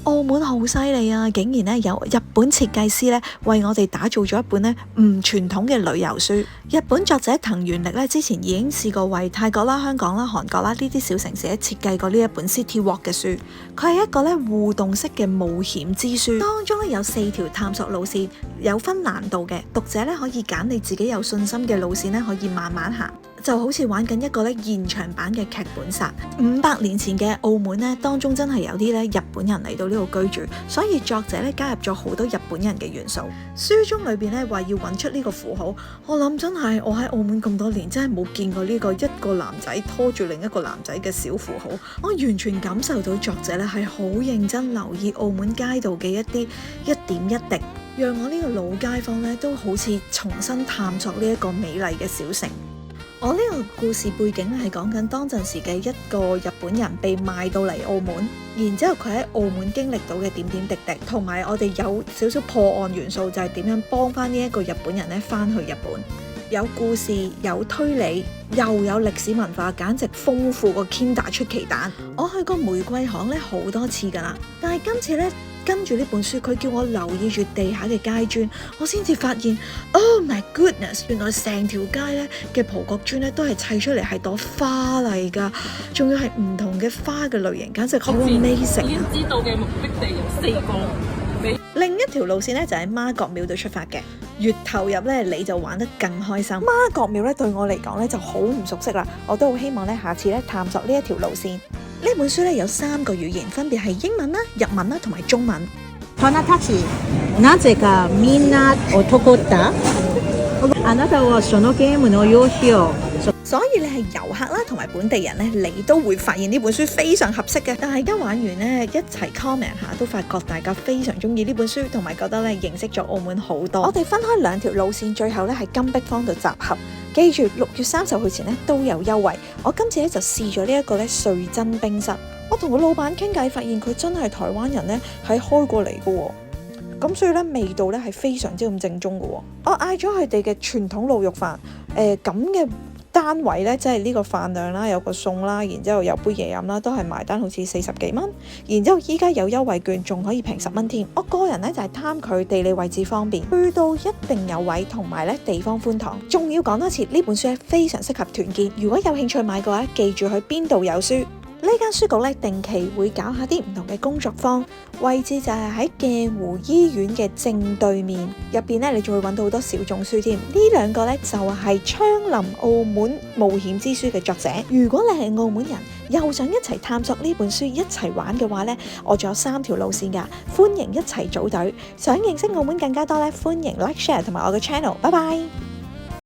澳門好犀利啊！竟然咧有日本設計師咧為我哋打造咗一本咧唔傳統嘅旅遊書。日本作者藤原力咧之前已經試過為泰國啦、香港啦、韓國啦呢啲小城市咧設計過呢一本 City Walk 嘅書。佢係一個咧互動式嘅冒險之書，當中咧有4條探索路線，有分難度嘅，讀者咧可以揀你自己有信心嘅路線咧，可以慢慢行。就好似玩緊一個咧現場版嘅劇本殺。500年前嘅澳門咧，當中真係有啲咧日本人嚟到呢度居住，所以作者咧加入咗好多日本人嘅元素。書中裏邊咧話要揾出呢個符號，我諗真係我喺澳門咁多年，真係冇見過呢個一個男仔拖住另一個男仔嘅小符號。我完全感受到作者咧係好認真留意澳門街道嘅一啲一點一滴，讓我呢個老街坊咧都好似重新探索呢一個美麗嘅小城。我呢個故事背景係講緊當陣時嘅一個日本人被賣到嚟澳門，然之後佢喺澳門經歷到嘅點點滴滴，同埋我哋有少少破案元素，就係點樣幫翻呢一個日本人咧翻去日本。有故事，有推理，又有歷史文化，簡直豐富過 Kinder 出奇蛋。我去過玫瑰行咧好多次㗎啦，但係今次咧跟住呢本書，佢叫我留意住地下嘅階磚，我先至發現 ，Oh my goodness！ 原來成條街咧嘅葡國磚咧都係砌出嚟係朵花嚟㗎，仲要係唔同嘅花嘅類型，簡直好 amazing。已經知道嘅目的地有4個。另一條路線咧就喺媽閣廟度出發嘅，越投入咧你就玩得更開心。媽閣廟咧對我嚟講咧就好唔熟悉啦，我都好希望咧下次咧探索呢一條路線。呢本書咧有3個語言，分別係英文啦、日文啦同埋中文。大人たち、なぜかみんな男だ。あなたはそのゲームの用紙を。所以你係遊客啦，同埋本地人咧，你都會發現呢本書非常合適嘅。大家玩完咧，一齊 comment 下，都發覺大家非常中意呢本書，同埋覺得咧認識咗澳門好多。我哋分開2條路線，最後咧喺金碧坊度集合。記住6月30號前咧都有優惠。我今次咧就試咗呢一個咧瑞珍冰室。我同個老闆傾偈，發現佢真係台灣人咧，係開過嚟嘅喎。咁所以咧味道咧係非常之咁正宗嘅喎。我嗌咗佢哋嘅傳統滷肉飯，咁嘅單位咧，即係呢個飯量啦，有個餸啦，然之後有杯嘢飲啦，都係埋單好似40幾蚊。然之後依家有優惠券，仲可以平10蚊添。我個人咧就係貪佢地理位置方便，去到一定有位，同埋咧地方寬敞。仲要講多次，呢本書咧非常適合團建。如果有興趣買嘅話，記住去邊度有書。呢間書局咧定期會搞下啲唔同嘅工作坊，位置就係喺鏡湖醫院嘅正對面。入邊咧你仲會揾到好多小眾書添。呢2個咧就係槍林澳門冒險之書嘅作者。如果你係澳門人，又想一齊探索呢本書一齊玩嘅話咧，我仲有3條路線㗎，歡迎一齊組隊。想認識澳門更加多咧，歡迎 like share 同埋我嘅 channel。拜拜。